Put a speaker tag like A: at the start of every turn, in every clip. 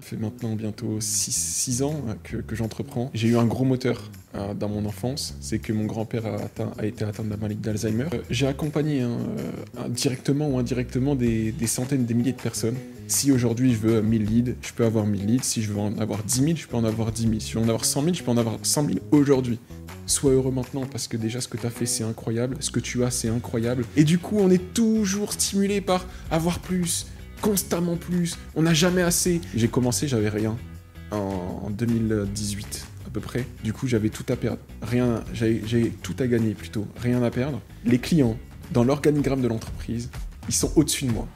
A: fait maintenant bientôt 6 ans que j'entreprends. J'ai eu un gros moteur dans mon enfance, c'est que mon grand-père a été atteint de la maladie d'Alzheimer. J'ai accompagné directement ou indirectement des centaines, des milliers de personnes. Si aujourd'hui je veux 1000 leads, je peux avoir 1000 leads. Si je veux en avoir 10 000, je peux en avoir 10 000. Si je veux en avoir 100 000, je peux en avoir 100 000 aujourd'hui. Sois heureux maintenant parce que déjà ce que tu as fait c'est incroyable, ce que tu as c'est incroyable. Et du coup on est toujours stimulé par avoir plus, constamment plus, on n'a jamais assez. J'ai commencé, j'avais rien en 2018 à peu près. Du coup j'avais tout à perdre, rien, j'ai tout à gagner plutôt, rien à perdre. Les clients dans l'organigramme de l'entreprise, ils sont au-dessus de moi.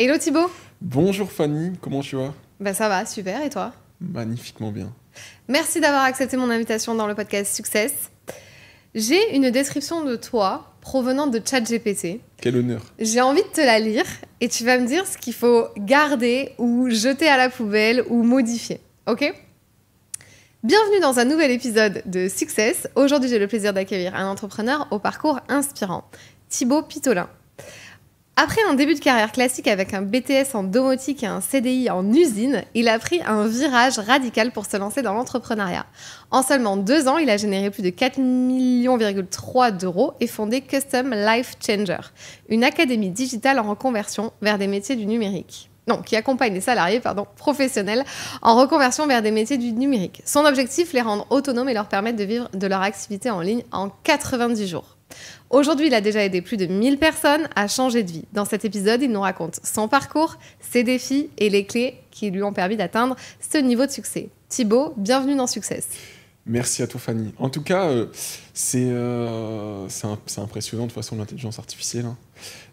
B: Hello Thibaut.
A: Bonjour Fanny, comment tu vas ?
B: Bah ça va, super, et toi ?
A: Magnifiquement bien.
B: Merci d'avoir accepté mon invitation dans le podcast Success. J'ai une description de toi provenant de ChatGPT.
A: Quel honneur.
B: J'ai envie de te la lire et tu vas me dire ce qu'il faut garder ou jeter à la poubelle ou modifier, ok ? Bienvenue dans un nouvel épisode de Success. Aujourd'hui, j'ai le plaisir d'accueillir un entrepreneur au parcours inspirant, Thibaut Pitolin. Après un début de carrière classique avec un BTS en domotique et un CDI en usine, il a pris un virage radical pour se lancer dans l'entrepreneuriat. En seulement 2 ans, il a généré plus de 4,3 millions d'euros et fondé Custom Life Changer, une académie digitale en reconversion vers des métiers du numérique. Non, qui accompagne les salariés professionnels en reconversion vers des métiers du numérique. Son objectif, les rendre autonomes et leur permettre de vivre de leur activité en ligne en 90 jours. Aujourd'hui, il a déjà aidé plus de 1000 personnes à changer de vie. Dans cet épisode, il nous raconte son parcours, ses défis et les clés qui lui ont permis d'atteindre ce niveau de succès. Thibaut, bienvenue dans Success.
A: Merci à toi Fanny. En tout cas, c'est impressionnant de toute façon l'intelligence artificielle. Hein.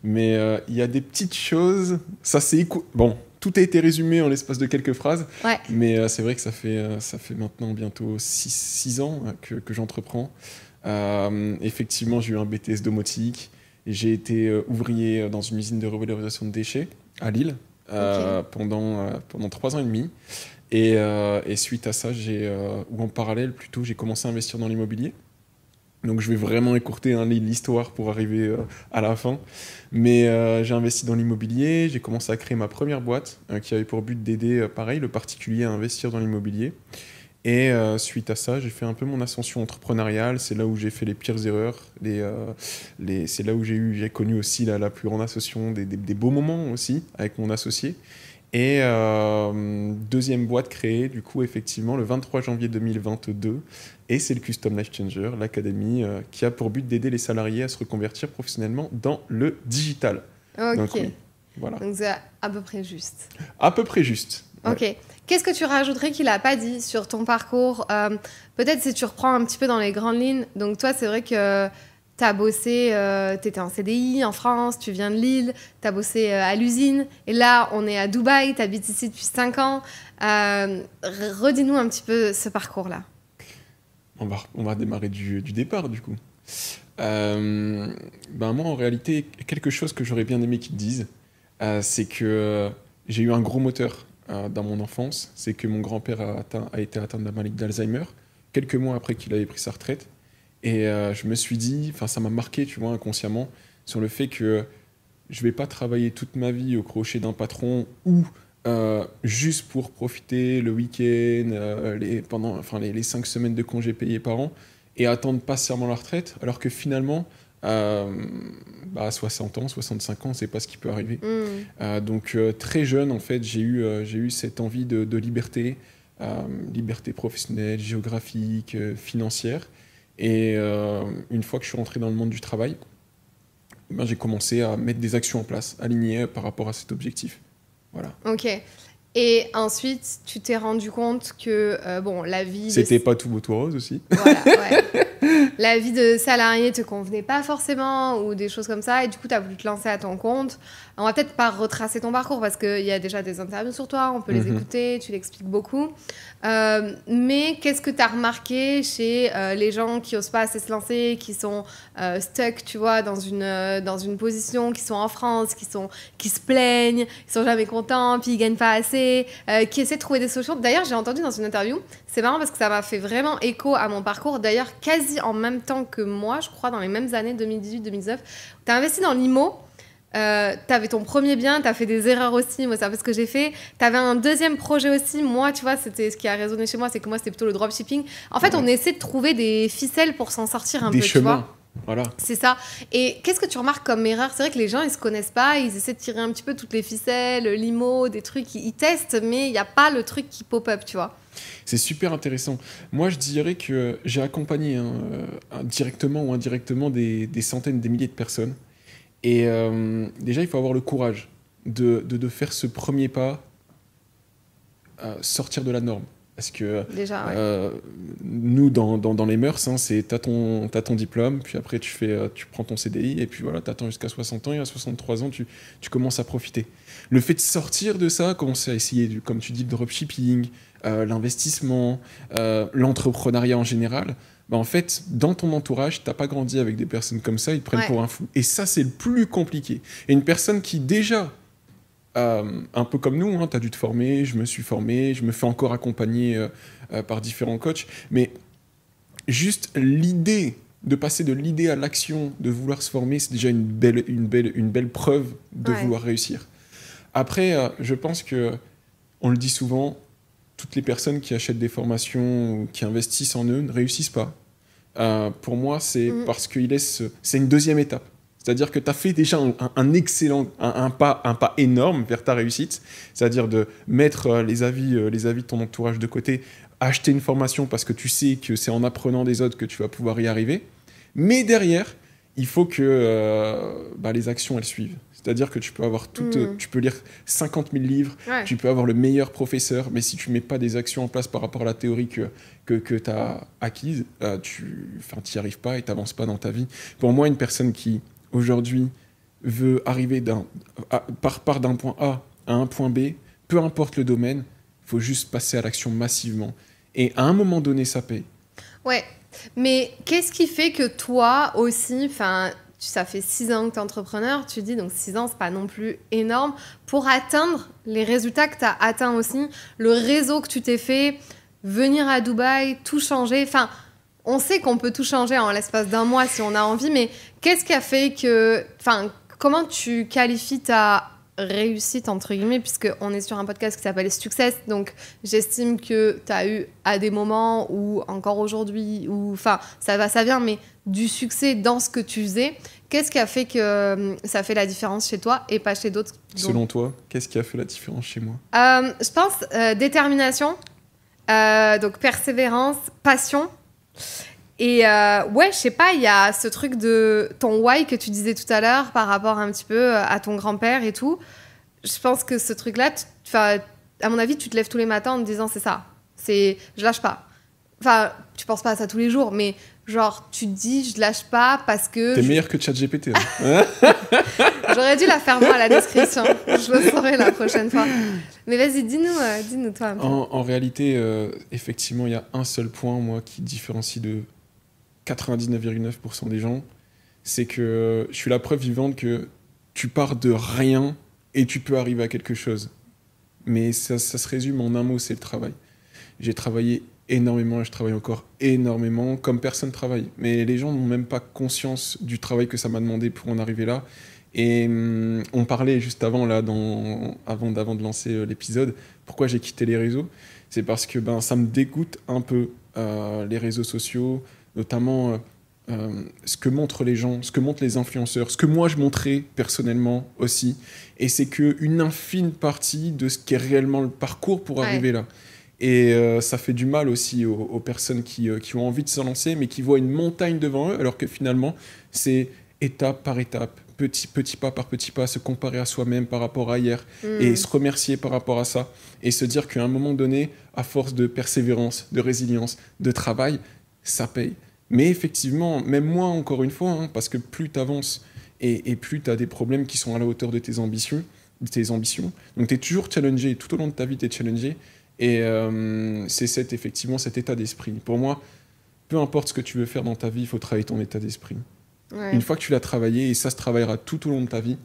A: Mais il y a des petites choses, ça c'est... Bon, tout a été résumé en l'espace de quelques phrases. Ouais. Mais c'est vrai que ça fait maintenant bientôt 6 ans que j'entreprends. Effectivement, j'ai eu un BTS domotique. J'ai été ouvrier dans une usine de revalorisation de déchets à Lille pendant 3 ans et demi. Et suite à ça, ou en parallèle plutôt, j'ai commencé à investir dans l'immobilier. Donc je vais vraiment écourter l'histoire pour arriver à la fin. Mais j'ai investi dans l'immobilier, j'ai commencé à créer ma première boîte qui avait pour but d'aider, pareil, le particulier à investir dans l'immobilier. Et suite à ça, j'ai fait un peu mon ascension entrepreneuriale. C'est là où j'ai fait les pires erreurs. C'est là où j'ai connu aussi la plus grande association, des beaux moments aussi avec mon associé. Et deuxième boîte créée, du coup, effectivement, le 23 janvier 2022. Et c'est le Custom Life Changer, l'académie qui a pour but d'aider les salariés à se reconvertir professionnellement dans le digital.
B: Ok.
A: Donc, oui, voilà.
B: Donc c'est à peu près juste.
A: À peu près juste.
B: Ok. Ouais. Qu'est-ce que tu rajouterais qu'il n'a pas dit sur ton parcours ? Peut-être si tu reprends un petit peu dans les grandes lignes. Donc toi, c'est vrai que tu as bossé, tu étais en CDI en France, tu viens de Lille, tu as bossé à l'usine. Et là, on est à Dubaï, tu habites ici depuis 5 ans. Redis-nous un petit peu ce parcours-là.
A: On va démarrer du départ, du coup. Moi, en réalité, quelque chose que j'aurais bien aimé qu'ils te disent, c'est que j'ai eu un gros moteur dans mon enfance. C'est que mon grand-père a été atteint de la maladie d'Alzheimer, quelques mois après qu'il avait pris sa retraite. Et je me suis dit, ça m'a marqué, tu vois, inconsciemment, sur le fait que je ne vais pas travailler toute ma vie au crochet d'un patron ou juste pour profiter le week-end, pendant les 5 semaines de congés payés par an et attendre patiemment la retraite, alors que finalement, à 60 ans, 65 ans, c'est pas ce qui peut arriver. Donc très jeune, en fait, j'ai eu cette envie de liberté, liberté professionnelle, géographique, financière. Et une fois que je suis rentré dans le monde du travail, j'ai commencé à mettre des actions en place, alignées par rapport à cet objectif. Voilà.
B: Ok. Et ensuite, tu t'es rendu compte que la vie...
A: C'était pas tout beau tout rose aussi.
B: Voilà, ouais. la vie de salarié te convenait pas forcément ou des choses comme ça et du coup tu as voulu te lancer à ton compte. On va peut-être pas retracer ton parcours parce qu'il y a déjà des interviews sur toi, on peut les écouter, tu l'expliques beaucoup. Mais qu'est-ce que tu as remarqué chez les gens qui osent pas assez se lancer, qui sont stuck, tu vois, dans une position, qui sont en France, qui se plaignent, qui sont jamais contents, puis ils gagnent pas assez, qui essaient de trouver des solutions. D'ailleurs, j'ai entendu dans une interview, c'est marrant parce que ça m'a fait vraiment écho à mon parcours. D'ailleurs, quasi en même temps que moi, je crois, dans les mêmes années, 2018-2019, tu as investi dans l'IMO. T'avais ton premier bien, t'as fait des erreurs aussi, moi c'est un peu ce que j'ai fait. T'avais un deuxième projet aussi, moi tu vois, c'était ce qui a résonné chez moi, c'est que moi c'était plutôt le dropshipping. En fait, on essaie de trouver des ficelles pour s'en sortir un peu,
A: chemins.
B: tu vois.
A: Voilà.
B: C'est ça. Et qu'est-ce que tu remarques comme erreur? C'est vrai que les gens, ils se connaissent pas, ils essaient de tirer un petit peu toutes les ficelles, l'IMO, des trucs, ils testent, mais il n'y a pas le truc qui pop-up, tu vois.
A: C'est super intéressant. Moi, je dirais que j'ai accompagné directement ou indirectement des centaines, des milliers de personnes. Et déjà, il faut avoir le courage de faire ce premier pas, sortir de la norme. Parce que
B: déjà,
A: nous, dans les mœurs, hein, c'est t'as ton diplôme, puis après tu prends ton CDI, et puis voilà, t'attends jusqu'à 60 ans, et à 63 ans, tu commences à profiter. Le fait de sortir de ça, commencer à essayer, comme tu dis, le dropshipping, l'investissement, l'entrepreneuriat en général, bah en fait, dans ton entourage, t'as pas grandi avec des personnes comme ça, ils te prennent pour un fou. Et ça, c'est le plus compliqué. Et une personne qui, déjà, un peu comme nous, hein, tu as dû te former, je me suis formé, je me fais encore accompagner par différents coachs, mais juste l'idée de passer de l'idée à l'action, de vouloir se former, c'est déjà une belle preuve de vouloir réussir. Après, je pense que, on le dit souvent, toutes les personnes qui achètent des formations ou qui investissent en eux ne réussissent pas. Pour moi, c'est parce qu'ils laissent... C'est une deuxième étape. C'est-à-dire que tu as fait déjà un pas énorme vers ta réussite, c'est-à-dire de mettre les avis de ton entourage de côté, acheter une formation parce que tu sais que c'est en apprenant des autres que tu vas pouvoir y arriver. Mais derrière, il faut que les actions, elles suivent. C'est-à-dire que tu peux avoir tu peux lire 50 000 livres, tu peux avoir le meilleur professeur, mais si tu ne mets pas des actions en place par rapport à la théorie que tu as acquise, tu n'y arrives pas et tu n'avances pas dans ta vie. Pour moi, une personne qui, aujourd'hui, veut arriver part d'un point A à un point B, peu importe le domaine, il faut juste passer à l'action massivement. Et à un moment donné, ça paye.
B: Ouais, mais qu'est-ce qui fait que toi aussi, ça fait 6 ans que tu es entrepreneur, tu dis, donc 6 ans, c'est pas non plus énorme, pour atteindre les résultats que tu as atteints aussi, le réseau que tu t'es fait, venir à Dubaï, tout changer, on sait qu'on peut tout changer en l'espace d'un mois si on a envie, mais qu'est-ce qui a fait que... comment tu qualifies ta réussite, entre guillemets, puisqu'on est sur un podcast qui s'appelle Success, donc j'estime que tu as eu à des moments ou encore aujourd'hui, ça va, ça vient, mais du succès dans ce que tu faisais. Qu'est-ce qui a fait que ça fait la différence chez toi et pas chez d'autres?
A: Selon toi, qu'est-ce qui a fait la différence chez moi?
B: Je pense détermination, donc persévérance, passion. Et je sais pas, il y a ce truc de ton why que tu disais tout à l'heure par rapport un petit peu à ton grand-père et tout. Je pense que ce truc-là, à mon avis, tu te lèves tous les matins en te disant c'est ça. Je lâche pas. Tu penses pas à ça tous les jours, mais genre, tu te dis je lâche pas parce que...
A: T'es meilleur que ChatGPT. Hein.
B: J'aurais dû la faire moi à la description. Je le saurai la prochaine fois. Mais vas-y, dis-nous toi. Un peu.
A: En réalité, effectivement, il y a un seul point, moi, qui différencie de 99,9% des gens, c'est que je suis la preuve vivante que tu pars de rien et tu peux arriver à quelque chose. Mais ça se résume en un mot, c'est le travail. J'ai travaillé énormément et je travaille encore énormément, comme personne travaille. Mais les gens n'ont même pas conscience du travail que ça m'a demandé pour en arriver là. Et on parlait juste avant, là, avant de lancer l'épisode, pourquoi j'ai quitté les réseaux. C'est parce que ça me dégoûte un peu, les réseaux sociaux, notamment ce que montrent les gens, ce que montrent les influenceurs, ce que moi je montrais personnellement aussi. Et c'est qu'une infime partie de ce qu'est réellement le parcours pour arriver là. Et ça fait du mal aussi aux personnes qui ont envie de se lancer, mais qui voient une montagne devant eux, alors que finalement, c'est étape par étape, petit pas par petit pas, se comparer à soi-même par rapport à hier, et se remercier par rapport à ça, et se dire qu'à un moment donné, à force de persévérance, de résilience, de travail, ça paye. Mais effectivement, même moi, encore une fois, hein, parce que plus tu avances et plus tu as des problèmes qui sont à la hauteur de tes ambitions. Donc tu es toujours challengé, tout au long de ta vie, tu es challengé. Et c'est effectivement cet état d'esprit. Pour moi, peu importe ce que tu veux faire dans ta vie, il faut travailler ton état d'esprit.
B: Ouais.
A: Une fois que tu l'as travaillé, et ça se travaillera tout au long de ta vie,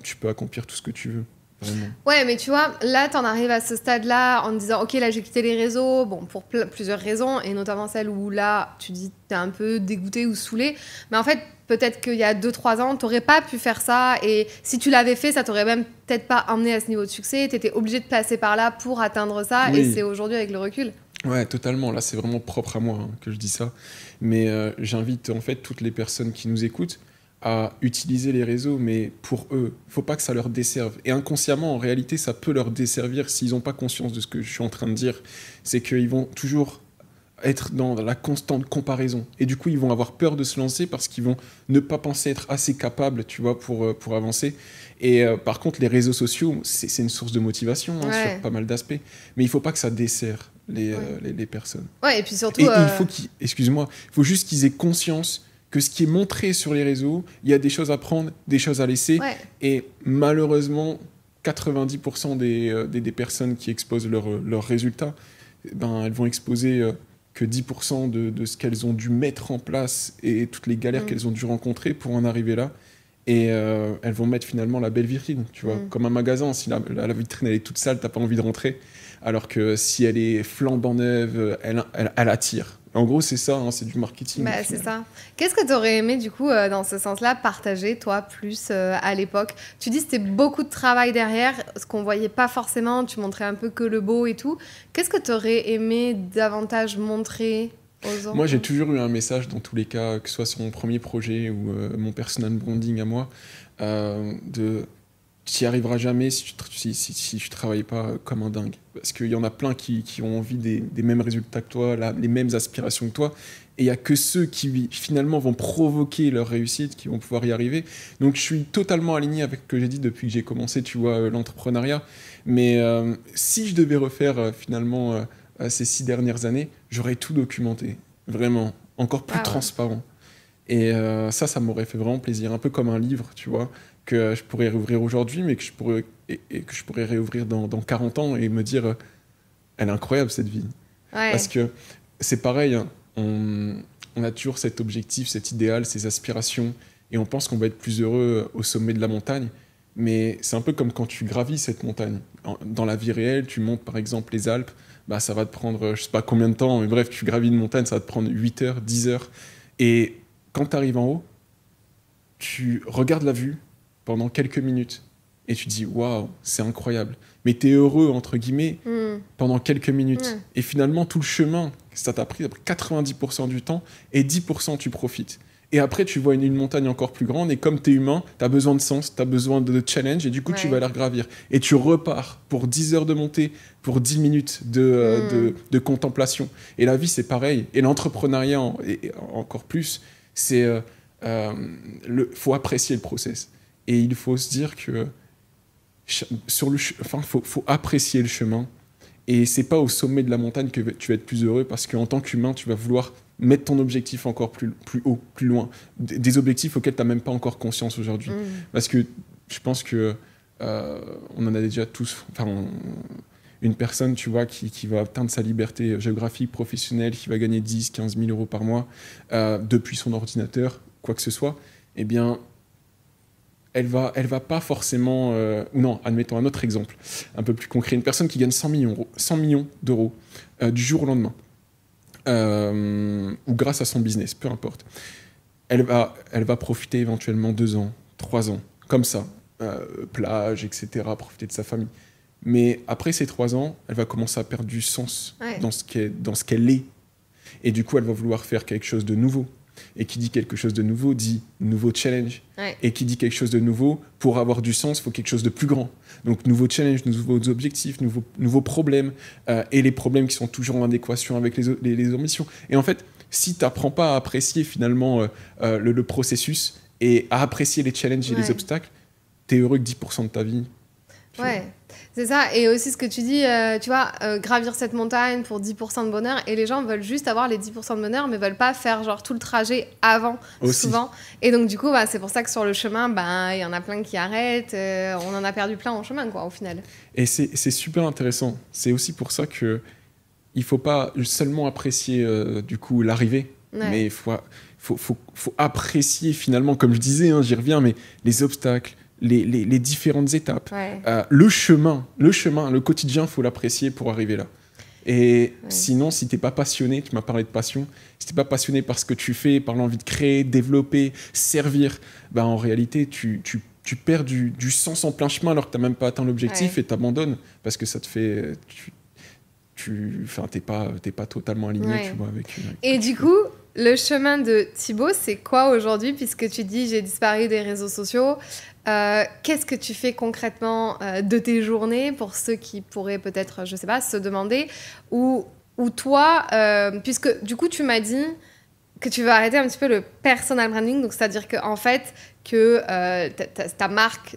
A: tu peux accomplir tout ce que tu veux. Vraiment.
B: Ouais, mais tu vois, là, t'en arrives à ce stade-là en te disant, ok, là, j'ai quitté les réseaux, bon, pour plusieurs raisons, et notamment celle où là, tu dis, t'es un peu dégoûté ou saoulé. Mais en fait, peut-être qu'il y a 2-3 ans, t'aurais pas pu faire ça, et si tu l'avais fait, ça t'aurait même peut-être pas emmené à ce niveau de succès. T'étais obligé de passer par là pour atteindre ça,
A: Oui.
B: et c'est aujourd'hui avec le recul.
A: Ouais, totalement. Là, c'est vraiment propre à moi hein, que je dis ça. Mais j'invite en fait toutes les personnes qui nous écoutent à utiliser les réseaux, mais pour eux. Il ne faut pas que ça leur desserve. Et inconsciemment, en réalité, ça peut leur desservir s'ils n'ont pas conscience de ce que je suis en train de dire. C'est qu'ils vont toujours être dans la constante comparaison. Et du coup, ils vont avoir peur de se lancer parce qu'ils vont ne pas penser être assez capables, tu vois, pour avancer. Et par contre, les réseaux sociaux, c'est une source de motivation hein,
B: Ouais.
A: sur pas mal d'aspects. Mais il ne faut pas que ça dessert les personnes.
B: Ouais, et puis surtout...
A: Et il faut excuse-moi, il faut juste qu'ils aient conscience que ce qui est montré sur les réseaux, il y a des choses à prendre, des choses à laisser.
B: Ouais.
A: Et malheureusement, 90% des personnes qui exposent leurs résultats, ben, elles vont exposer que 10% de ce qu'elles ont dû mettre en place et toutes les galères qu'elles ont dû rencontrer pour en arriver là. Et elles vont mettre finalement la belle vitrine, tu vois. Comme un magasin, si la vitrine elle est toute sale, t'as pas envie de rentrer. Alors que si elle est flambant neuve, elle attire. En gros, c'est ça, hein, c'est du marketing.
B: Bah, c'est ça. Qu'est-ce que tu aurais aimé, du coup, dans ce sens-là, partager, toi, plus à l'époque? Tu dis que c'était beaucoup de travail derrière, ce qu'on voyait pas forcément, tu montrais un peu que le beau et tout. Qu'est-ce que tu aurais aimé davantage montrer aux autres?
A: Moi, j'ai toujours eu un message dans tous les cas, que ce soit sur mon premier projet ou mon personal branding à moi, tu n'y arriveras jamais si tu travailles pas comme un dingue. Parce qu'il y en a plein qui ont envie des mêmes résultats que toi, les mêmes aspirations que toi. Et il n'y a que ceux qui finalement vont provoquer leur réussite, qui vont pouvoir y arriver. Donc je suis totalement aligné avec ce que j'ai dit depuis que j'ai commencé, tu vois, l'entrepreneuriat. Mais si je devais refaire finalement ces 6 dernières années, j'aurais tout documenté. Vraiment. Encore plus transparent. Et ça m'aurait fait vraiment plaisir. Un peu comme un livre, tu vois, que je pourrais réouvrir aujourd'hui, mais que je pourrais réouvrir dans 40 ans et me dire elle est incroyable cette vie.
B: Ouais.
A: Parce que c'est pareil, hein, on a toujours cet objectif, cet idéal, ces aspirations, et on pense qu'on va être plus heureux au sommet de la montagne, mais c'est un peu comme quand tu gravis cette montagne. Dans la vie réelle, tu montes par exemple les Alpes, bah, ça va te prendre je sais pas combien de temps, mais bref, tu gravis une montagne, ça va te prendre 8 heures, 10 heures, et quand tu arrives en haut, tu regardes la vue pendant quelques minutes et tu dis waouh, c'est incroyable. Mais tu es heureux, entre guillemets, pendant quelques minutes. Et finalement, tout le chemin, ça t'a pris 90% du temps et 10% tu profites. Et après, tu vois une montagne encore plus grande et comme tu es humain, tu as besoin de sens, tu as besoin de challenge et du coup, tu vas la regravir. Et tu repars pour 10 heures de montée, pour 10 minutes de contemplation. Et la vie, c'est pareil. Et l'entrepreneuriat, encore plus, c'est... faut apprécier le process. Et il faut se dire que faut apprécier le chemin. Et c'est pas au sommet de la montagne que tu vas être plus heureux parce qu'en tant qu'humain, tu vas vouloir mettre ton objectif encore plus haut, plus loin. Des objectifs auxquels tu n'as même pas encore conscience aujourd'hui. Parce que je pense que on en a déjà tous... une personne, tu vois, qui va atteindre sa liberté géographique, professionnelle, qui va gagner 10, 15 000 euros par mois depuis son ordinateur, quoi que ce soit, eh bien, elle va pas forcément... non, admettons un autre exemple, un peu plus concret. Une personne qui gagne 100 millions d'euros du jour au lendemain, ou grâce à son business, peu importe. Elle va profiter éventuellement 2 ans, 3 ans, comme ça, plage, etc., profiter de sa famille. Mais après ces 3 ans, elle va commencer à perdre du sens dans ce qu'elle est. Et du coup, elle va vouloir faire quelque chose de nouveau. Et qui dit quelque chose de nouveau dit nouveau challenge. Et qui dit quelque chose de nouveau, pour avoir du sens, il faut quelque chose de plus grand. Donc nouveau challenge, nouveaux objectifs, nouveaux problèmes, et les problèmes qui sont toujours en adéquation avec les ambitions. Et en fait, si tu n'apprends pas à apprécier finalement le processus et à apprécier les challenges et les obstacles, tu es heureux que 10% de ta vie.
B: Ouais, c'est ça. Et aussi ce que tu dis, tu vois, gravir cette montagne pour 10% de bonheur. Et les gens veulent juste avoir les 10% de bonheur, mais veulent pas faire genre tout le trajet avant,
A: Aussi.
B: souvent. Et donc, du coup, bah, c'est pour ça que sur le chemin, bah, y en a plein qui arrêtent. On en a perdu plein en chemin, quoi, au final.
A: Et c'est super intéressant. C'est aussi pour ça que il faut pas seulement apprécier du coup l'arrivée,
B: Ouais.
A: mais il faut apprécier finalement, comme je disais, hein, j'y reviens, mais les obstacles, les différentes étapes,
B: Ouais.
A: le chemin, le quotidien, faut l'apprécier pour arriver là. Et
B: Ouais.
A: sinon, si t'es pas passionné, tu m'as parlé de passion, si t'es pas passionné par ce que tu fais, par l'envie de créer, développer, servir, bah en réalité, tu perds du sens en plein chemin alors que t'as même pas atteint l'objectif
B: Ouais.
A: et t'abandonnes parce que ça te fait... Enfin, t'es pas totalement aligné,
B: Ouais.
A: tu vois, avec...
B: Et du coup, le chemin de Thibaut, c'est quoi aujourd'hui, puisque tu dis j'ai disparu des réseaux sociaux? Qu'est-ce que tu fais concrètement de tes journées pour ceux qui pourraient peut-être, je sais pas, se demander? Ou toi, puisque du coup tu m'as dit que tu veux arrêter un petit peu le personal branding, donc c'est-à-dire que en fait que ta marque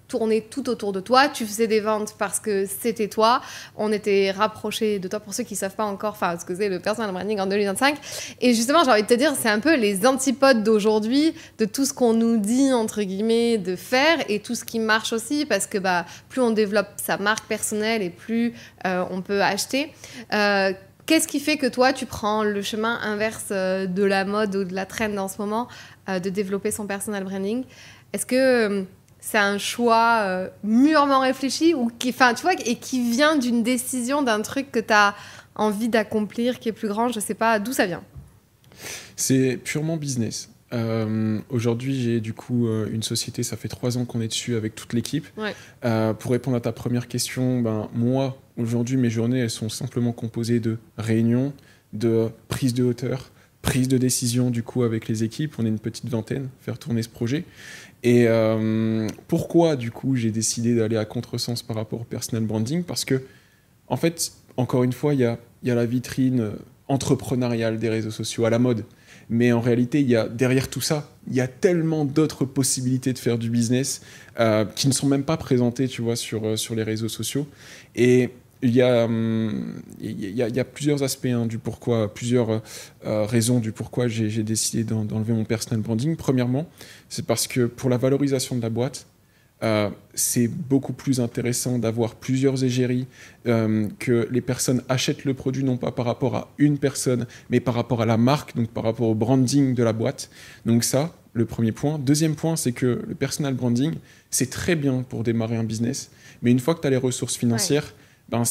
B: tournait tout autour de toi, tu faisais des ventes parce que c'était toi, on était rapprochés de toi, pour ceux qui savent pas encore ce que c'est le personal branding en 2025. Et justement, j'ai envie de te dire, c'est un peu les antipodes d'aujourd'hui, de tout ce qu'on nous dit, entre guillemets, de faire, et tout ce qui marche aussi, parce que bah, plus on développe sa marque personnelle et plus on peut acheter. Qu'est-ce qui fait que toi, tu prends le chemin inverse de la mode ou de la trend en ce moment, de développer son personal branding? Est-ce que c'est un choix mûrement réfléchi ou tu vois, et qui vient d'une décision, d'un truc que tu as envie d'accomplir, qui est plus grand? Je sais pas d'où ça vient.
A: C'est purement business. Aujourd'hui, j'ai du coup une société, ça fait 3 ans qu'on est dessus avec toute l'équipe.
B: Ouais.
A: Pour répondre à ta première question, ben, moi, aujourd'hui, mes journées, elles sont simplement composées de réunions, de prise de hauteur, prise de décision du coup avec les équipes. On est une petite vingtaine, faire tourner ce projet. Et pourquoi du coup j'ai décidé d'aller à contresens par rapport au personal branding? Parce que, en fait, encore une fois, il y a la vitrine entrepreneuriale des réseaux sociaux à la mode. Mais en réalité, il y a, derrière tout ça, il y a tellement d'autres possibilités de faire du business qui ne sont même pas présentées, tu vois, sur les réseaux sociaux. Et il y a plusieurs aspects du pourquoi, plusieurs raisons du pourquoi j'ai décidé d'enlever mon personal branding. Premièrement, c'est parce que pour la valorisation de la boîte, c'est beaucoup plus intéressant d'avoir plusieurs égéries, que les personnes achètent le produit non pas par rapport à une personne, mais par rapport à la marque, donc par rapport au branding de la boîte. Donc ça, le premier point. Deuxième point, c'est que le personal branding, c'est très bien pour démarrer un business, mais une fois que tu as les ressources financières, ben,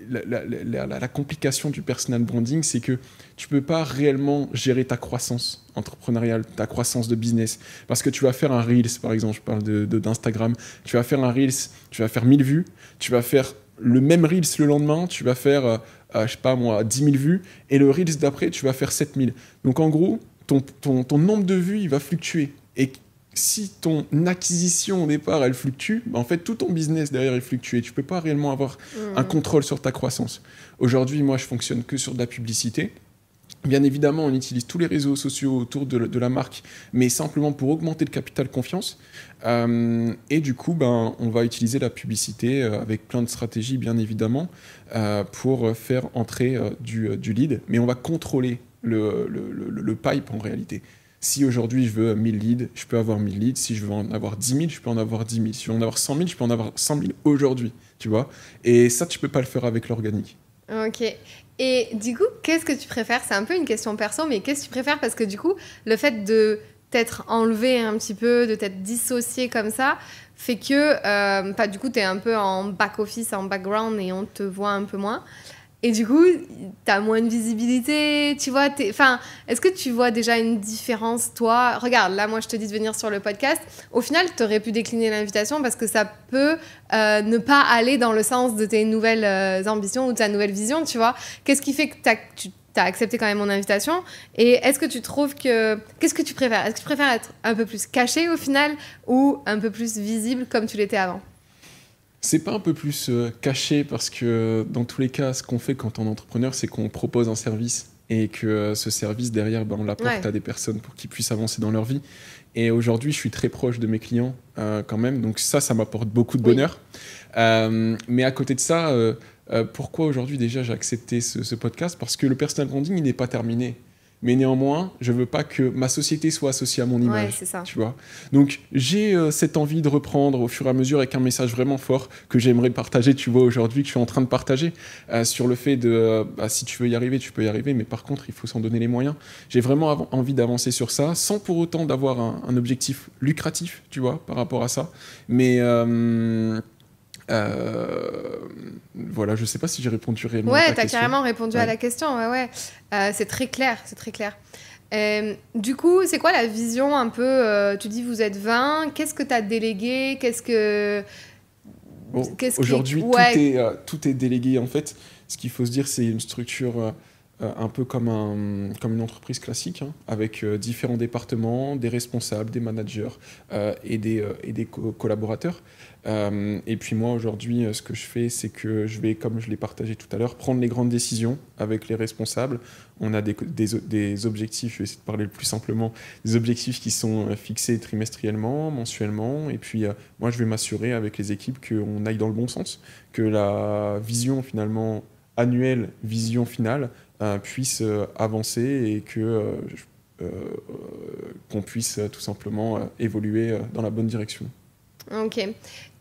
A: la complication du personal branding, c'est que tu peux pas réellement gérer ta croissance entrepreneuriale, ta croissance de business. Parce que tu vas faire un Reels, par exemple, je parle d'Instagram, tu vas faire un Reels, tu vas faire 1000 vues, tu vas faire le même Reels le lendemain, tu vas faire, je sais pas moi, 10 000 vues, et le Reels d'après, tu vas faire 7000. Donc en gros, ton nombre de vues, il va fluctuer. Et si ton acquisition au départ, elle fluctue, en fait, tout ton business derrière est fluctué. Tu peux pas réellement avoir un contrôle sur ta croissance. Aujourd'hui, moi, je fonctionne que sur de la publicité. Bien évidemment, on utilise tous les réseaux sociaux autour de la marque, mais simplement pour augmenter le capital confiance. Et du coup, on va utiliser la publicité avec plein de stratégies, bien évidemment, pour faire entrer du lead. Mais on va contrôler le pipe en réalité. Si aujourd'hui je veux 1000 leads, je peux avoir 1000 leads. Si je veux en avoir 10 000, je peux en avoir 10 000. Si je veux en avoir 100 000, je peux en avoir 100 000 aujourd'hui, tu vois. Et ça, tu peux pas le faire avec l'organique.
B: Ok. Et du coup, qu'est-ce que tu préfères? C'est un peu une question perso, mais qu'est-ce que tu préfères? Parce que du coup, le fait de t'être enlevé un petit peu, de t'être dissocié comme ça, fait que du coup, t'es un peu en back-office, en background, et on te voit un peu moins. Et du coup, t'as moins de visibilité, tu vois. Est-ce que tu vois déjà une différence, toi? Regarde, là, moi, je te dis de venir sur le podcast. Au final, t'aurais pu décliner l'invitation parce que ça peut ne pas aller dans le sens de tes nouvelles ambitions ou de ta nouvelle vision, tu vois. Qu'est-ce qui fait que tu as accepté quand même mon invitation? Et est-ce que tu trouves que... Qu'est-ce que tu préfères? Est-ce que tu préfères être un peu plus caché au final ou un peu plus visible comme tu l'étais avant?
A: C'est pas un peu plus caché parce que dans tous les cas, ce qu'on fait quand on est entrepreneur, c'est qu'on propose un service et que ce service derrière, on l'apporte à des personnes pour qu'ils puissent avancer dans leur vie. Et aujourd'hui, je suis très proche de mes clients quand même. Donc ça m'apporte beaucoup de bonheur. Mais à côté de ça, pourquoi aujourd'hui déjà j'ai accepté ce podcast? Parce que le personal branding, il n'est pas terminé. Mais néanmoins, je veux pas que ma société soit associée à mon image.
B: Ouais, c'est ça.
A: Tu vois. Donc j'ai cette envie de reprendre au fur et à mesure avec un message vraiment fort que j'aimerais partager, tu vois, aujourd'hui, que je suis en train de partager sur le fait de si tu veux y arriver, tu peux y arriver, mais par contre, il faut s'en donner les moyens. J'ai vraiment envie d'avancer sur ça, sans pour autant d'avoir un objectif lucratif, tu vois, par rapport à ça. Mais voilà, je sais pas si j'ai répondu réellement à ta question.
B: Ouais, t'as carrément répondu à la question, ouais. C'est très clair, c'est très clair. Du coup, c'est quoi la vision un peu tu dis vous êtes 20, qu'est-ce que t'as délégué?
A: Bon, aujourd'hui, tout est délégué. En fait, ce qu'il faut se dire, c'est une structure un peu comme une entreprise classique, hein, avec différents départements, des responsables, des managers et des collaborateurs. Et puis moi, aujourd'hui, ce que je fais, c'est que je vais, comme je l'ai partagé tout à l'heure, prendre les grandes décisions avec les responsables. On a des objectifs, je vais essayer de parler le plus simplement, des objectifs qui sont fixés trimestriellement, mensuellement. Et puis moi, je vais m'assurer avec les équipes qu'on aille dans le bon sens, que la vision finalement annuelle, vision finale, puisse avancer et qu'on puisse tout simplement évoluer dans la bonne direction.
B: Ok.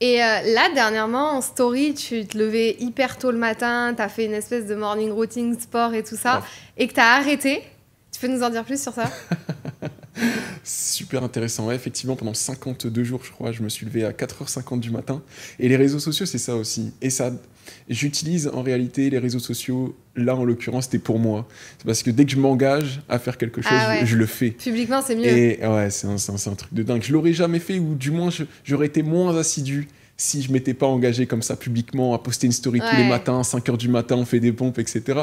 B: Et là, dernièrement, en story, tu te levais hyper tôt le matin, tu as fait une espèce de morning routine, sport et tout ça, et que tu as arrêté. Tu peux nous en dire plus sur ça?
A: Super intéressant. Ouais, effectivement, pendant 52 jours, je crois, je me suis levé à 4h50 du matin. Et les réseaux sociaux, c'est ça aussi. Et ça, j'utilise en réalité les réseaux sociaux, là en l'occurrence, c'était pour moi. C'est parce que dès que je m'engage à faire quelque chose, je le fais.
B: Publiquement, c'est mieux.
A: Et ouais, c'est un truc de dingue. Je l'aurais jamais fait, ou du moins, j'aurais été moins assidu si je m'étais pas engagé comme ça publiquement à poster une story tous les matins, 5h du matin, on fait des pompes, etc.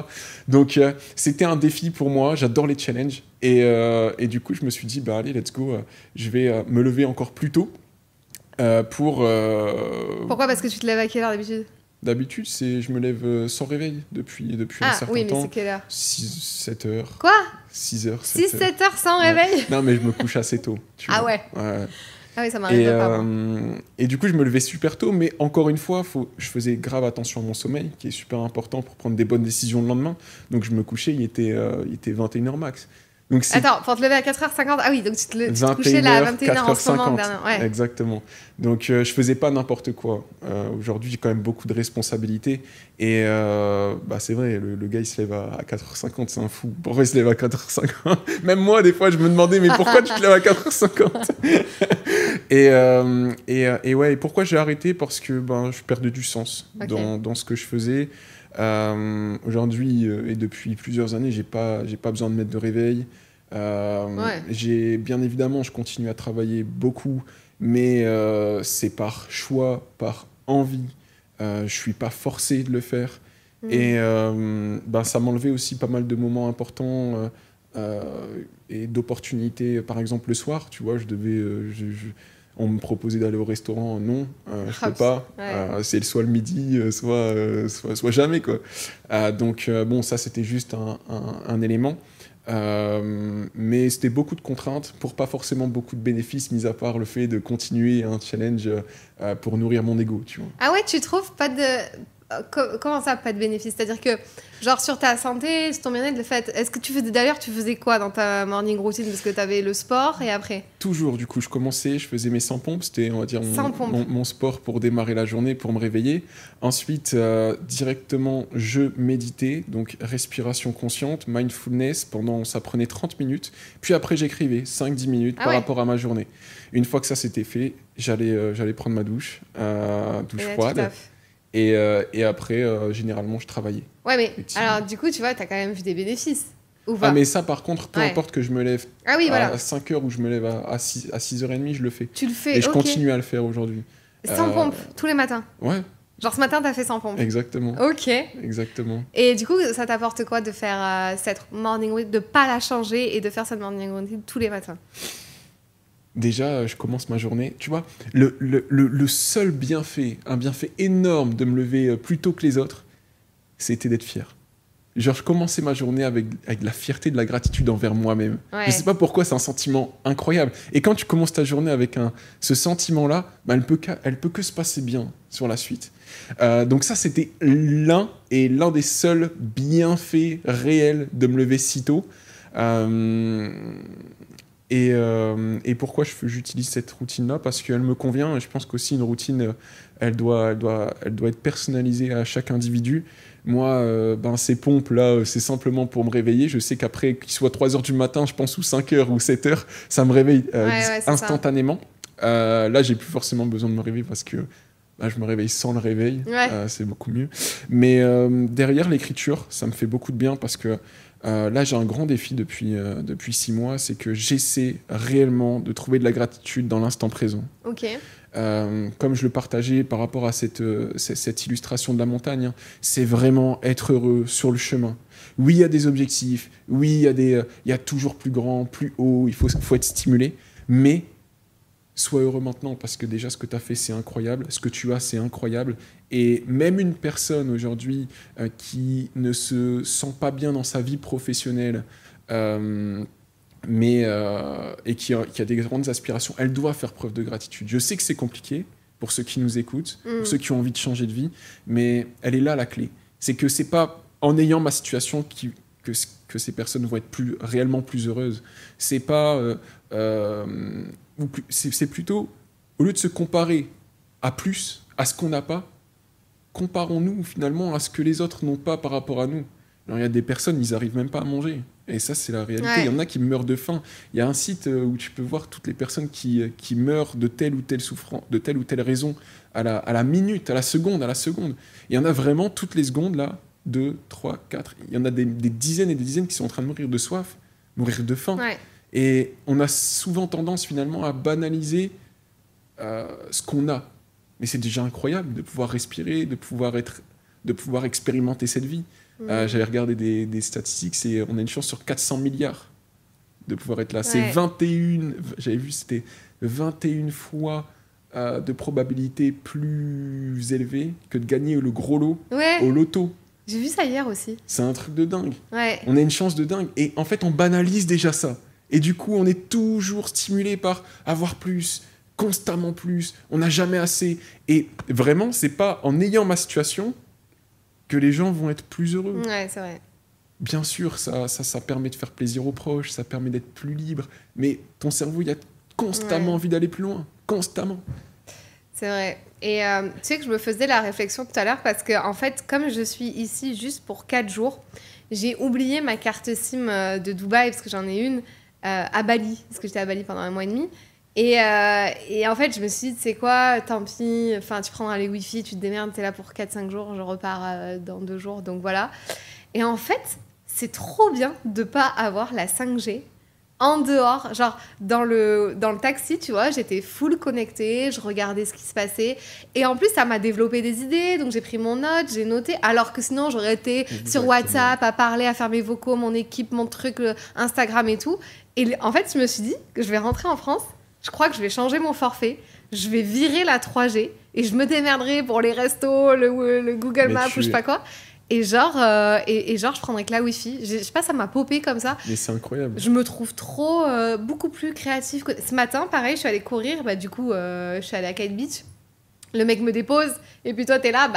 A: Donc, c'était un défi pour moi. J'adore les challenges. Et du coup, je me suis dit, allez, let's go. Je vais me lever encore plus tôt pour...
B: Pourquoi? Parce que tu te lèves à quelle heure d'habitude?
A: D'habitude, je me lève sans réveil depuis un certain temps. Ah
B: oui, mais c'est quelle heure?
A: 7 heures.
B: Quoi?
A: 6 heures,
B: 7 heures sans réveil?
A: Non, mais je me couche assez tôt.
B: Ah
A: vois.
B: Ouais. Ah oui, ça m'arrive pas.
A: Et du coup, je me levais super tôt, mais encore une fois, je faisais grave attention à mon sommeil, qui est super important pour prendre des bonnes décisions le lendemain. Donc, je me couchais, il était 21h max. Donc,
B: attends, pour te lever à 4h50, ah oui, donc tu te couchais là à 21h en ce moment.
A: Exactement. Donc, je faisais pas n'importe quoi. Aujourd'hui, j'ai quand même beaucoup de responsabilités. Et c'est vrai, le gars, il se lève à 4h50, c'est un fou. Pourquoi il se lève à 4h50? Même moi, des fois, je me demandais, mais pourquoi tu te lèves à 4h50? Et ouais, et pourquoi j'ai arrêté? Parce que je perdais du sens dans ce que je faisais. Aujourd'hui et depuis plusieurs années, j'ai pas besoin de mettre de réveil. Bien évidemment, je continue à travailler beaucoup, mais c'est par choix, par envie. Je suis pas forcé de le faire. Et ça m'enlevait aussi pas mal de moments importants et d'opportunités. Par exemple, le soir, tu vois, on me proposait d'aller au restaurant, non, je peux pas. C'est soit le midi, soit jamais, quoi. Donc ça c'était juste un élément, mais c'était beaucoup de contraintes pour pas forcément beaucoup de bénéfices, mis à part le fait de continuer un challenge pour nourrir mon ego, tu vois.
B: Ah ouais, tu trouves pas de... Comment ça, pas de bénéfice? C'est-à-dire que, genre, sur ta santé, sur ton bien-être, le fait... Est-ce que tu faisais quoi dans ta morning routine? Parce que tu avais le sport et après? Toujours,
A: du coup, je faisais mes 100 pompes. C'était, on va dire, mon sport pour démarrer la journée, pour me réveiller. Ensuite, directement, je méditais, donc respiration consciente, mindfulness, ça prenait 30 minutes. Puis après, j'écrivais 5-10 minutes par rapport à ma journée. Une fois que ça s'était fait, j'allais prendre ma douche froide. Et après, généralement, je travaillais.
B: Ouais, mais alors, du coup, tu vois, tu as quand même vu des bénéfices.
A: Mais ça, par contre, peu importe que je me lève à 5h ou je me lève à 6h30, je le fais.
B: Tu le fais,
A: et je continue à le faire aujourd'hui.
B: 100 pompes, tous les matins?
A: Ouais.
B: Genre, ce matin, tu as fait 100 pompes?
A: Exactement.
B: Ok.
A: Exactement.
B: Et du coup, ça t'apporte quoi de faire cette morning routine, de pas la changer et de faire cette morning routine tous les matins?
A: Déjà, je commence ma journée. Tu vois, le seul bienfait, un bienfait énorme de me lever plus tôt que les autres, c'était d'être fier. Genre, je commençais ma journée avec de la fierté, de la gratitude envers moi-même.
B: Ouais.
A: Je sais pas pourquoi, c'est un sentiment incroyable. Et quand tu commences ta journée avec ce sentiment-là, bah, elle peut que se passer bien sur la suite. Donc ça, c'était l'un des seuls bienfaits réels de me lever si tôt. Et pourquoi j'utilise cette routine-là? Parce qu'elle me convient, et je pense qu'aussi une routine, elle doit être personnalisée à chaque individu. Moi, ces pompes-là, c'est simplement pour me réveiller. Je sais qu'après, qu'il soit 3h du matin, je pense, ou 5h ou 7h, ça me réveille instantanément. Là, j'ai plus forcément besoin de me réveiller parce que je me réveille sans le réveil. C'est beaucoup mieux. Mais derrière l'écriture, ça me fait beaucoup de bien parce que là, j'ai un grand défi depuis 6 mois, c'est que j'essaie réellement de trouver de la gratitude dans l'instant présent.
B: Ok.
A: Comme je le partageais par rapport à cette illustration de la montagne, hein, c'est vraiment être heureux sur le chemin. Oui, il y a des objectifs, oui, il y a toujours plus grand, plus haut, il faut être stimulé, mais sois heureux maintenant parce que déjà ce que tu as fait, c'est incroyable, ce que tu as, c'est incroyable. Et même une personne aujourd'hui qui ne se sent pas bien dans sa vie professionnelle, et qui a des grandes aspirations, elle doit faire preuve de gratitude. Je sais que c'est compliqué pour ceux qui nous écoutent, pour ceux qui ont envie de changer de vie, mais elle est là la clé. C'est que c'est pas en ayant ma situation que ces personnes vont être réellement plus heureuses. C'est pas, c'est plutôt, au lieu de se comparer à ce qu'on n'a pas, comparons-nous finalement à ce que les autres n'ont pas par rapport à nous. Alors, il y a des personnes, ils n'arrivent même pas à manger. Et ça, c'est la réalité. Il y en a qui meurent de faim. Il y a un site où tu peux voir toutes les personnes qui meurent de telle ou telle souffrance, de telle ou telle raison, à la minute, à la seconde. Il y en a vraiment toutes les secondes, là, 2, 3, 4. Il y en a des dizaines et des dizaines qui sont en train de mourir de soif, mourir de faim. Ouais. Et on a souvent tendance, finalement, à banaliser ce qu'on a. Mais c'est déjà incroyable de pouvoir respirer, de pouvoir expérimenter cette vie. J'avais regardé des statistiques, on a une chance sur 400 milliards de pouvoir être là. C'est 21, j'avais vu, c'était 21 fois de probabilité plus élevée que de gagner le gros lot au loto.
B: J'ai vu ça hier aussi.
A: C'est un truc de dingue.
B: Ouais.
A: On a une chance de dingue. Et en fait, on banalise déjà ça. Et du coup, on est toujours stimulé par avoir plus, constamment plus. On n'a jamais assez. Et vraiment, c'est pas en ayant ma situation que les gens vont être plus heureux.
B: Ouais, c'est vrai.
A: Bien sûr, ça permet de faire plaisir aux proches, ça permet d'être plus libre, mais ton cerveau, il a constamment envie d'aller plus loin, constamment.
B: C'est vrai. Et tu sais que je me faisais la réflexion tout à l'heure parce que, en fait, comme je suis ici juste pour 4 jours, j'ai oublié ma carte SIM de Dubaï, parce que j'en ai une, à Bali, parce que j'étais à Bali pendant 1 mois et demi. Et en fait, je me suis dit, c'est quoi, tant pis, tu prendras les Wi-Fi, tu te démerdes, t'es là pour 4-5 jours, je repars dans 2 jours, donc voilà. Et en fait, c'est trop bien de pas avoir la 5G en dehors, genre dans le taxi, tu vois, j'étais full connectée, je regardais ce qui se passait, et en plus, ça m'a développé des idées, donc j'ai pris mon note, j'ai noté, alors que sinon, j'aurais été sur WhatsApp à parler, à faire mes vocaux, mon équipe, mon truc, Instagram et tout. Et en fait, je me suis dit que je vais rentrer en France, je crois que je vais changer mon forfait, je vais virer la 3G et je me démerderai pour les restos, le Google Maps ou je sais pas quoi. Et genre, je prendrai que la Wi-Fi. Je sais pas, ça m'a popé comme ça.
A: Mais c'est incroyable.
B: Je me trouve beaucoup plus créative. Ce matin, pareil, je suis allée courir. Du coup, je suis allée à Kite Beach. Le mec me dépose. Et puis toi, t'es là,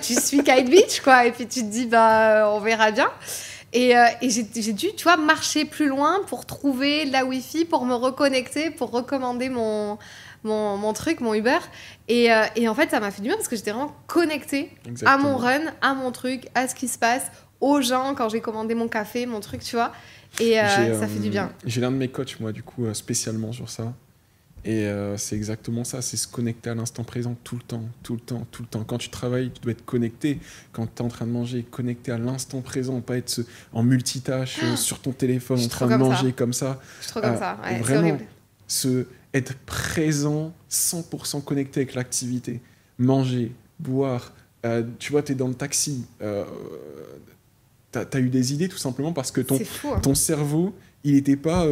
B: tu suis Kite Beach, quoi. Et puis tu te dis, on verra bien. Et j'ai dû, tu vois, marcher plus loin pour trouver la Wi-Fi, pour me reconnecter, pour recommander mon truc, mon Uber. Et en fait, ça m'a fait du bien parce que j'étais vraiment connectée à mon run, à mon truc, à ce qui se passe, aux gens, quand j'ai commandé mon café, mon truc, tu vois. Et ça fait du bien.
A: J'ai l'un de mes coachs, moi, du coup, spécialement sur ça. Et c'est exactement ça, c'est se connecter à l'instant présent tout le temps. Quand tu travailles, tu dois être connecté. Quand tu es en train de manger, connecté à l'instant présent, pas être en multitâche sur ton téléphone, en train de manger comme ça.
B: Je suis trop comme ça, ouais,
A: vraiment, être présent, 100% connecté avec l'activité. Manger, boire, tu vois, tu es dans le taxi, tu as eu des idées tout simplement parce que ton cerveau, il n'était pas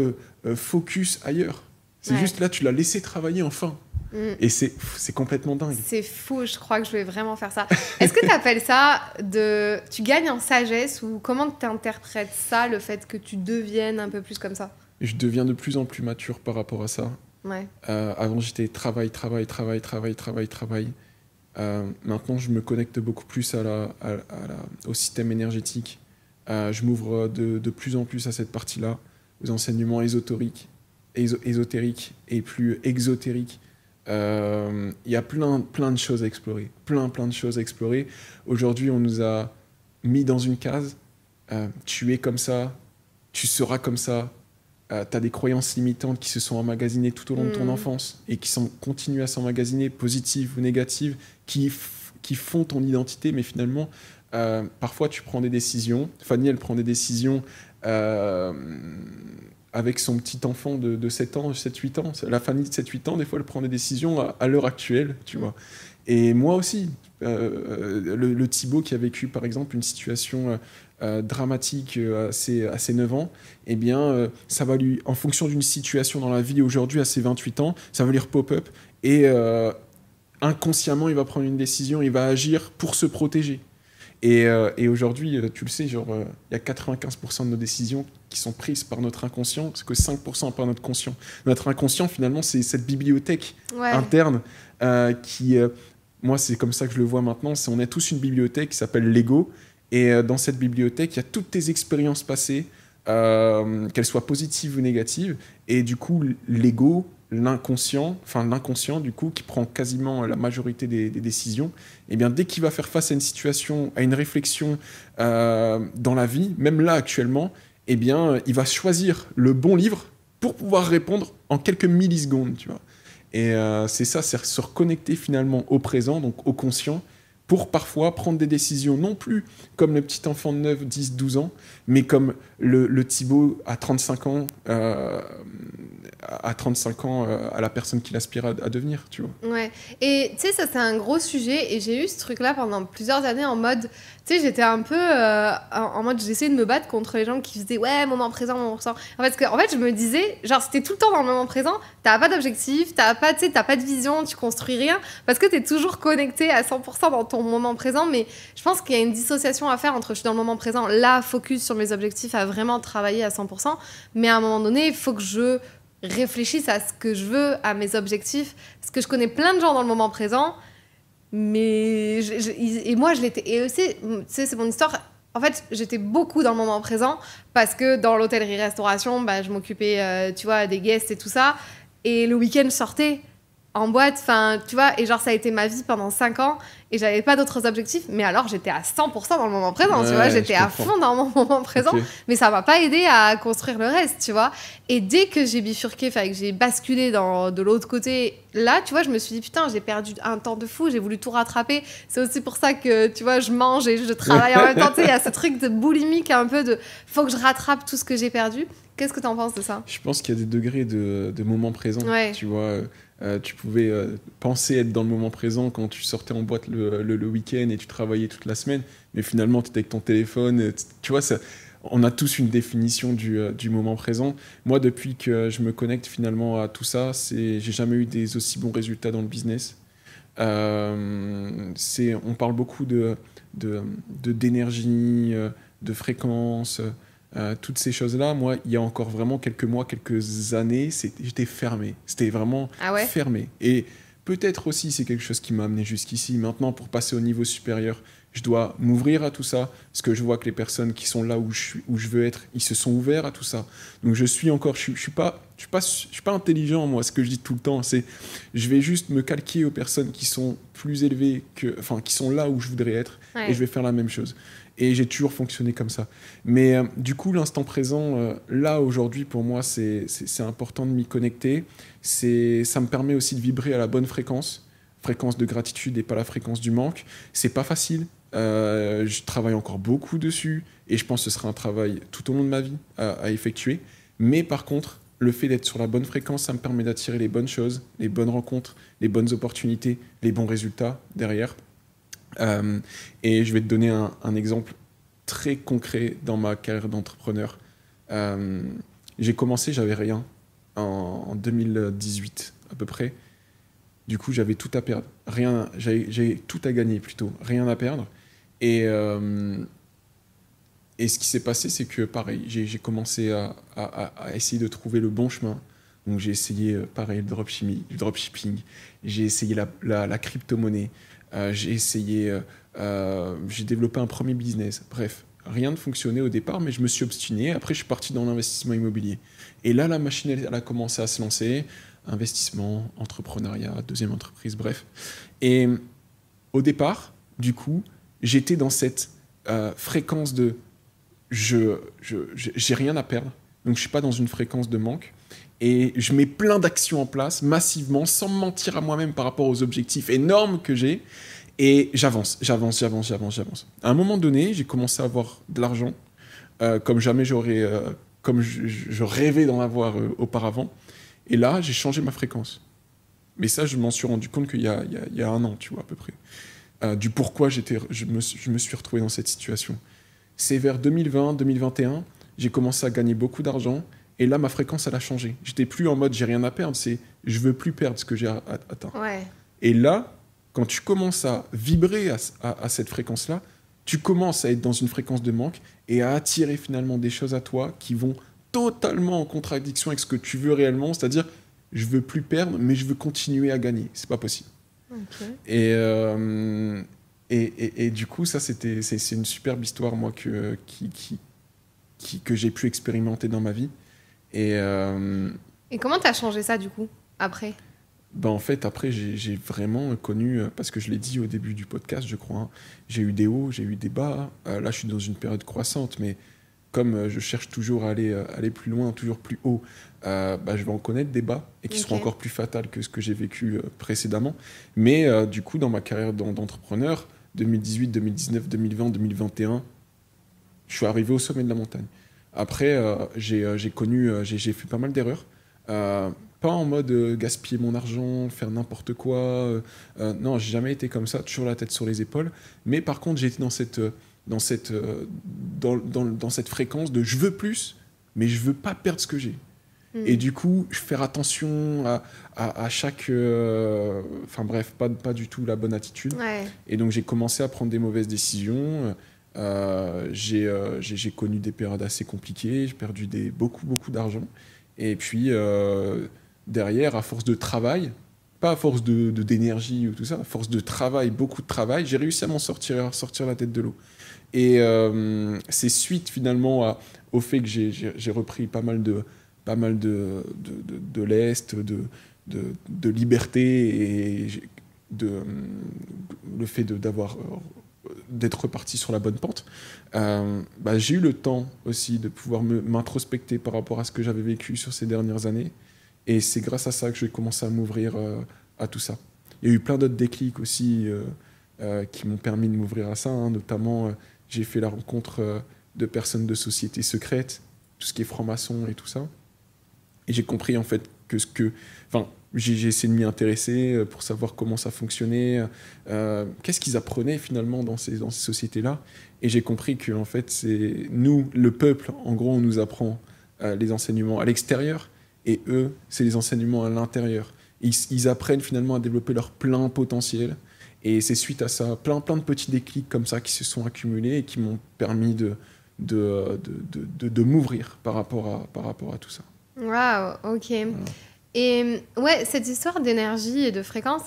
A: focus ailleurs. C'est juste là, tu l'as laissé travailler enfin. Et c'est complètement dingue.
B: C'est fou, je crois que je vais vraiment faire ça. Est-ce que tu appelles ça tu gagnes en sagesse ou comment tu interprètes ça, le fait que tu deviennes un peu plus comme ça?
A: Je deviens de plus en plus mature par rapport à ça.
B: Ouais.
A: Avant, j'étais travail. Maintenant, je me connecte beaucoup plus au système énergétique. Je m'ouvre de plus en plus à cette partie-là, aux enseignements ésotériques et plus exotériques. Il y a plein de choses à explorer. Plein de choses à explorer. Aujourd'hui, on nous a mis dans une case. Tu es comme ça, tu seras comme ça. Tu as des croyances limitantes qui se sont emmagasinées tout au long de ton enfance et qui continuent à s'emmagasiner, positives ou négatives, qui font ton identité, mais finalement, parfois tu prends des décisions. Fanny, elle prend des décisions avec son petit enfant de 7 ans, 7-8 ans. La Fanny de 7-8 ans, des fois, elle prend des décisions à l'heure actuelle, tu vois. Et moi aussi, le Thibaut qui a vécu, par exemple, une situation dramatique à ses 9 ans, eh bien, ça va lui, en fonction d'une situation dans la vie aujourd'hui, à ses 28 ans, ça va lui pop-up et inconsciemment, il va prendre une décision, il va agir pour se protéger. Et aujourd'hui, tu le sais, il y a 95% de nos décisions qui sont prises par notre inconscient, c'est que 5% par notre conscient. Notre inconscient, finalement, c'est cette bibliothèque interne qui... moi, c'est comme ça que je le vois maintenant. On a tous une bibliothèque qui s'appelle l'ego. Et dans cette bibliothèque, il y a toutes tes expériences passées, qu'elles soient positives ou négatives. Et du coup, l'ego, l'inconscient, du coup, qui prend quasiment la majorité des décisions, eh bien, dès qu'il va faire face à une situation, à une réflexion dans la vie, même là actuellement, eh bien, il va choisir le bon livre pour pouvoir répondre en quelques millisecondes, tu vois. Et c'est ça, c'est se reconnecter finalement au présent, donc au conscient, pour parfois prendre des décisions, non plus comme le petit enfant de 9, 10, 12 ans, mais comme le Thibaut à 35 ans, à la personne qu'il aspire à devenir, tu vois.
B: Ouais, et tu sais, ça c'est un gros sujet, et j'ai eu ce truc-là pendant plusieurs années en mode, tu sais, j'étais un peu en mode, j'essayais de me battre contre les gens qui faisaient, ouais, moment présent, moment présent. En fait, je me disais, genre, c'était tout le temps dans le moment présent, t'as pas d'objectif, t'as pas de vision, tu construis rien, parce que t'es toujours connecté à 100% dans ton moment présent, mais je pense qu'il y a une dissociation à faire entre je suis dans le moment présent, là, focus sur mes objectifs, à vraiment travailler à 100%, mais à un moment donné, il faut que je réfléchisse à ce que je veux, à mes objectifs, parce que je connais plein de gens dans le moment présent, mais et moi je l'étais, et aussi, tu sais, c'est mon histoire. En fait, j'étais beaucoup dans le moment présent parce que dans l'hôtellerie-restauration, bah, je m'occupais, tu vois, des guests et tout ça, et le week-end je sortais en boîte, enfin, tu vois, et genre ça a été ma vie pendant 5 ans, et j'avais pas d'autres objectifs, mais alors j'étais à 100% dans le moment présent, tu vois, j'étais à fond dans mon moment présent, mais ça m'a pas aidé à construire le reste, tu vois. Et dès que j'ai bifurqué, enfin que j'ai basculé de l'autre côté, là, tu vois, je me suis dit, putain, j'ai perdu un temps de fou, j'ai voulu tout rattraper. C'est aussi pour ça que, tu vois, je mange et je travaille en même temps, tu sais, il y a ce truc de boulimique un peu de, faut que je rattrape tout ce que j'ai perdu. Qu'est-ce que t'en penses de ça?
A: Je pense qu'il y a des degrés de moment présent, tu vois. Tu pouvais penser être dans le moment présent quand tu sortais en boîte le week-end et tu travaillais toute la semaine, mais finalement tu étais avec ton téléphone, tu vois, on a tous une définition du moment présent. Moi, depuis que je me connecte finalement à tout ça, j'ai jamais eu des aussi bons résultats dans le business. On parle beaucoup d'énergie, de fréquence, toutes ces choses-là. Moi, il y a encore vraiment quelques mois, quelques années, j'étais fermé. C'était vraiment fermé. Et peut-être aussi, c'est quelque chose qui m'a amené jusqu'ici. Maintenant, pour passer au niveau supérieur, je dois m'ouvrir à tout ça, parce que je vois que les personnes qui sont là où je veux être, ils se sont ouverts à tout ça. Donc je suis pas intelligent, moi, ce que je dis tout le temps, c'est je vais juste me calquer aux personnes qui sont plus élevées, qui sont là où je voudrais être, et je vais faire la même chose. Et j'ai toujours fonctionné comme ça. Mais du coup, l'instant présent, là, aujourd'hui, pour moi, c'est important de m'y connecter. Ça me permet aussi de vibrer à la bonne fréquence de gratitude et pas la fréquence du manque. C'est pas facile. Je travaille encore beaucoup dessus et je pense que ce sera un travail tout au long de ma vie à effectuer. Mais par contre, le fait d'être sur la bonne fréquence, ça me permet d'attirer les bonnes choses, les bonnes rencontres, les bonnes opportunités, les bons résultats derrière. Et je vais te donner un exemple très concret dans ma carrière d'entrepreneur. J'ai commencé, j'avais rien. en 2018 à peu près. Du coup, j'avais tout à perdre. Rien, j'avais tout à gagner plutôt. Rien à perdre. Et ce qui s'est passé, c'est que pareil, j'ai commencé à essayer de trouver le bon chemin. Donc j'ai essayé, pareil, le dropshipping. J'ai essayé la crypto-monnaie. J'ai développé un premier business. Bref, rien ne fonctionnait au départ, mais je me suis obstiné. Après, je suis parti dans l'investissement immobilier. Et là, la machine, elle a commencé à se lancer. Investissement, entrepreneuriat, deuxième entreprise, bref. Et au départ, du coup, j'étais dans cette fréquence de j'ai rien à perdre, donc je suis pas dans une fréquence de manque. Et je mets plein d'actions en place, massivement, sans me mentir à moi-même par rapport aux objectifs énormes que j'ai. Et j'avance. À un moment donné, j'ai commencé à avoir de l'argent, comme jamais comme je rêvais d'en avoir auparavant. Et là, j'ai changé ma fréquence. Mais ça, je m'en suis rendu compte qu'il y a 1 an, tu vois, à peu près. Du pourquoi je me suis retrouvé dans cette situation. C'est vers 2020, 2021, j'ai commencé à gagner beaucoup d'argent. Et là, ma fréquence, elle a changé. J'étais plus en mode j'ai rien à perdre, c'est je veux plus perdre ce que j'ai atteint.
B: Ouais.
A: Et là, quand tu commences à vibrer à cette fréquence-là, tu commences à être dans une fréquence de manque et à attirer finalement des choses à toi qui vont totalement en contradiction avec ce que tu veux réellement, c'est-à-dire je veux plus perdre, mais je veux continuer à gagner. C'est pas possible.
B: Okay.
A: Et du coup, ça c'est une superbe histoire moi que j'ai pu expérimenter dans ma vie. Et
B: comment t'as changé ça du coup après?
A: Ben en fait, après, j'ai vraiment connu, parce que je l'ai dit au début du podcast, je crois, hein, j'ai eu des hauts, j'ai eu des bas. Là, je suis dans une période croissante, mais comme je cherche toujours à aller plus loin, toujours plus haut, je vais en connaître des bas et qui seront encore plus fatales que ce que j'ai vécu précédemment. Mais du coup, dans ma carrière d'entrepreneur, 2018, 2019, 2020, 2021, je suis arrivé au sommet de la montagne. Après, j'ai fait pas mal d'erreurs. Pas en mode gaspiller mon argent, faire n'importe quoi. Non, j'ai jamais été comme ça, toujours la tête sur les épaules. Mais par contre, j'ai été dans cette fréquence de je veux plus, mais je veux pas perdre ce que j'ai. Et du coup, faire attention à chaque... Enfin bref, pas du tout la bonne attitude.
B: Ouais.
A: Et donc, j'ai commencé à prendre des mauvaises décisions. J'ai connu des périodes assez compliquées. J'ai perdu beaucoup d'argent. Et puis, derrière, à force de travail, pas à force d'énergie ou tout ça, à force de travail, beaucoup de travail, j'ai réussi à m'en sortir la tête de l'eau. Et c'est suite finalement au fait que j'ai repris pas mal de lest, de liberté et le fait d'être reparti sur la bonne pente. J'ai eu le temps aussi de pouvoir m'introspecter par rapport à ce que j'avais vécu sur ces dernières années. Et c'est grâce à ça que j'ai commencé à m'ouvrir à tout ça. Il y a eu plein d'autres déclics aussi qui m'ont permis de m'ouvrir à ça. Hein. Notamment, j'ai fait la rencontre de personnes de sociétés secrètes, tout ce qui est franc-maçon et tout ça. Et j'ai compris en fait j'ai essayé de m'y intéresser pour savoir comment ça fonctionnait, qu'est-ce qu'ils apprenaient finalement dans ces sociétés-là. Et j'ai compris que en fait, c'est nous, le peuple, en gros, on nous apprend les enseignements à l'extérieur, et eux, c'est les enseignements à l'intérieur. Ils apprennent finalement à développer leur plein potentiel. Et c'est suite à ça, plein de petits déclics comme ça qui se sont accumulés et qui m'ont permis de m'ouvrir par rapport à tout ça.
B: Waouh, ok.
A: Voilà.
B: Et ouais, cette histoire d'énergie et de fréquence,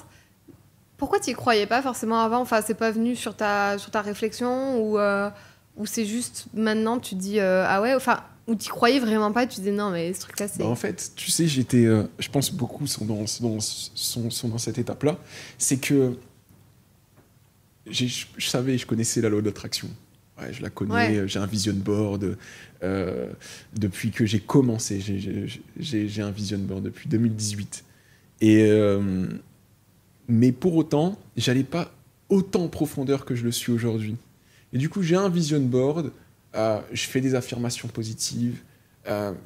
B: pourquoi tu y croyais pas forcément avant? Enfin, c'est pas venu sur ta réflexion ou c'est juste maintenant tu te dis ah ouais, enfin, ou tu croyais vraiment pas, tu disais non mais ce truc-là c'est...
A: En fait, tu sais, je pense beaucoup sont dans cette étape-là, c'est que je savais, je connaissais la loi de l'attraction. Ouais, je la connais, ouais. J'ai un vision board depuis que j'ai commencé. J'ai un vision board depuis 2018. Mais pour autant, j'allais pas autant en profondeur que je le suis aujourd'hui. Et du coup, j'ai un vision board, je fais des affirmations positives,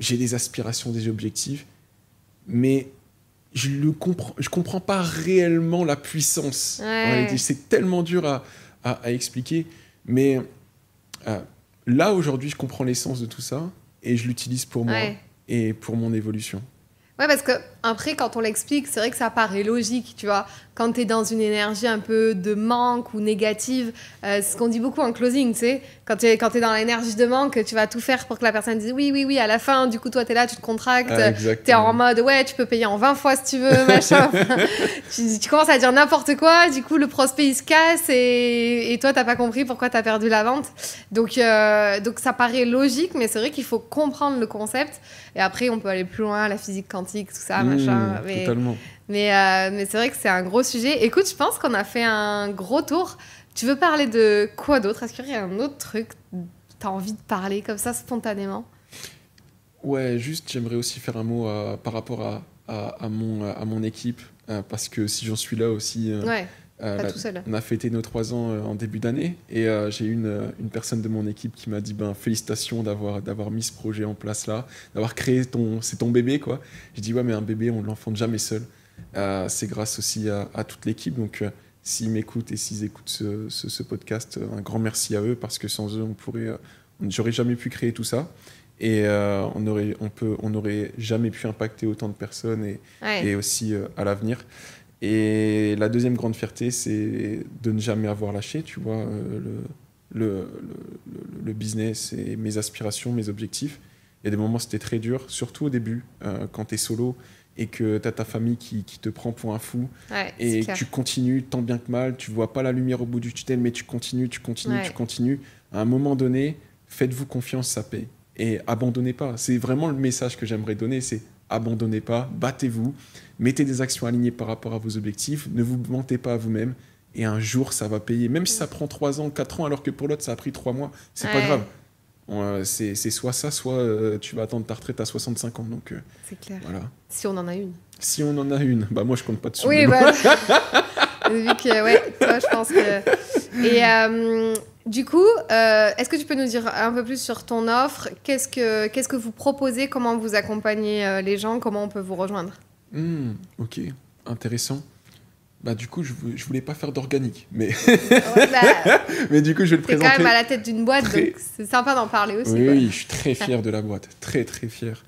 A: j'ai des aspirations, des objectifs, mais je comprends pas réellement la puissance. Ouais. C'est tellement dur à expliquer, mais... là, aujourd'hui, je comprends l'essence de tout ça et je l'utilise pour moi et pour mon évolution.
B: Ouais, parce que après, quand on l'explique, c'est vrai que ça paraît logique, tu vois. Quand tu es dans une énergie un peu de manque ou négative, c'est ce qu'on dit beaucoup en closing, tu sais. Quand tu es dans l'énergie de manque, tu vas tout faire pour que la personne dise oui, oui, oui, à la fin, du coup, toi, tu es là, tu te contractes, tu es en mode ouais, tu peux payer en 20 fois si tu veux, machin. tu commences à dire n'importe quoi, du coup, le prospect, il se casse et toi, t'as pas compris pourquoi tu as perdu la vente. Donc, ça paraît logique, mais c'est vrai qu'il faut comprendre le concept. Et après, on peut aller plus loin, la physique quantique, tout ça, machin.
A: Totalement.
B: Mais c'est vrai que c'est un gros sujet. Écoute, je pense qu'on a fait un gros tour. Tu veux parler de quoi d'autre? Est-ce qu'il y a un autre truc que tu as envie de parler comme ça, spontanément?
A: Ouais, juste, j'aimerais aussi faire un mot par rapport à mon équipe, parce que si j'en suis là aussi...
B: Ouais. Pas tout seul.
A: On a fêté nos 3 ans en début d'année et j'ai eu une personne de mon équipe qui m'a dit félicitations d'avoir mis ce projet en place là, d'avoir créé c'est ton bébé quoi. J'ai dit ouais mais un bébé on ne l'enfante jamais seul. C'est grâce aussi à toute l'équipe donc s'ils m'écoutent et s'ils écoutent ce podcast, un grand merci à eux parce que sans eux j'aurais jamais pu créer tout ça et on n'aurait jamais pu impacter autant de personnes et aussi à l'avenir. Et la deuxième grande fierté, c'est de ne jamais avoir lâché, tu vois, le business et mes aspirations, mes objectifs. Il y a des moments, c'était très dur, surtout au début, quand tu es solo et que tu as ta famille qui te prend pour un fou.
B: Ouais,
A: et tu continues, tant bien que mal, tu vois pas la lumière au bout du tunnel, mais tu continues. À un moment donné, faites-vous confiance, ça paye. Et abandonnez pas. C'est vraiment le message que j'aimerais donner, c'est abandonnez pas, battez-vous, mettez des actions alignées par rapport à vos objectifs, ne vous mentez pas à vous-même, et un jour, ça va payer. Même si ça prend 3 ans, 4 ans, alors que pour l'autre, ça a pris 3 mois, c'est pas grave. C'est soit ça, soit tu vas attendre ta retraite à 65 ans. Donc,
B: c'est clair.
A: Voilà.
B: Si on en a une.
A: Si on en a une. Bah, moi, je compte pas dessus.
B: Oui, bah, vu que, ouais, toi, je pense que... Et du coup, est-ce que tu peux nous dire un peu plus sur ton offre? Qu'est-ce que vous proposez? Comment vous accompagnez les gens? Comment on peut vous rejoindre?
A: Ok, intéressant. Bah, du coup, je voulais pas faire d'organique, mais... mais du coup, je vais le présenter.
B: T'es quand même à la tête d'une boîte, donc c'est sympa d'en parler aussi.
A: Oui, oui, je suis très fier de la boîte. Très, très fier.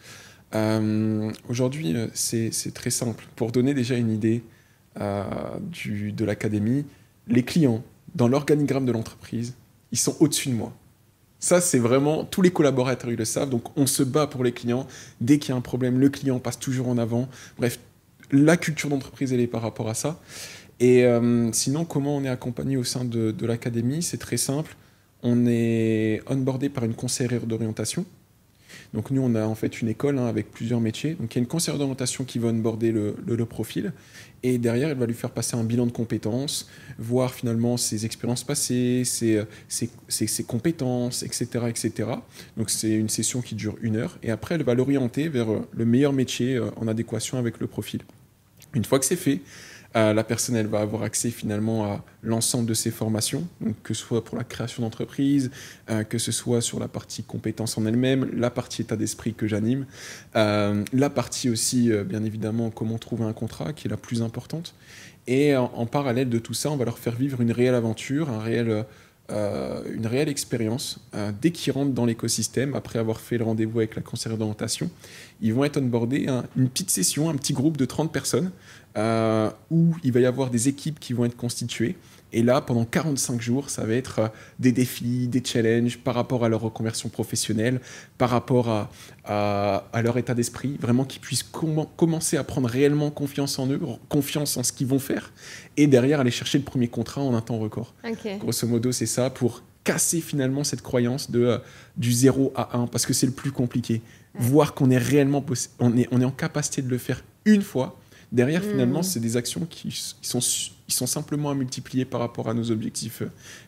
A: Aujourd'hui, c'est très simple. Pour donner déjà une idée de l'académie, les clients, dans l'organigramme de l'entreprise, ils sont au-dessus de moi. Ça, c'est vraiment... Tous les collaborateurs, ils le savent. Donc, on se bat pour les clients. Dès qu'il y a un problème, le client passe toujours en avant. Bref, la culture d'entreprise, elle est par rapport à ça. Et sinon, comment on est accompagné au sein de l'académie? C'est très simple. On est onboardé par une conseillère d'orientation. Donc nous, on a en fait une école avec plusieurs métiers. Donc il y a une conseillère d'orientation qui va onboarder le profil. Et derrière, elle va lui faire passer un bilan de compétences, voir finalement ses expériences passées, ses compétences, etc., etc. Donc c'est une session qui dure 1 heure. Et après, elle va l'orienter vers le meilleur métier en adéquation avec le profil. Une fois que c'est fait, la personne, elle va avoir accès finalement à l'ensemble de ses formations, donc que ce soit pour la création d'entreprise, que ce soit sur la partie compétences en elle-même, la partie état d'esprit que j'anime, la partie aussi, bien évidemment, comment trouver un contrat, qui est la plus importante. Et en parallèle de tout ça, on va leur faire vivre une réelle aventure, une réelle expérience. Dès qu'ils rentrent dans l'écosystème, après avoir fait le rendez-vous avec la conseillère d'orientation, ils vont être onboardés une petite session, un petit groupe de 30 personnes, où il va y avoir des équipes qui vont être constituées. Et là, pendant 45 jours, ça va être des défis, des challenges par rapport à leur reconversion professionnelle, par rapport à leur état d'esprit, vraiment qu'ils puissent commencer à prendre réellement confiance en eux, confiance en ce qu'ils vont faire, et derrière aller chercher le premier contrat en un temps record.
B: Okay.
A: Grosso modo, c'est ça, pour casser finalement cette croyance du 0 à 1, parce que c'est le plus compliqué. Voir qu'on est réellement on est en capacité de le faire une fois. Derrière, finalement, c'est des actions qui sont simplement à multiplier par rapport à nos objectifs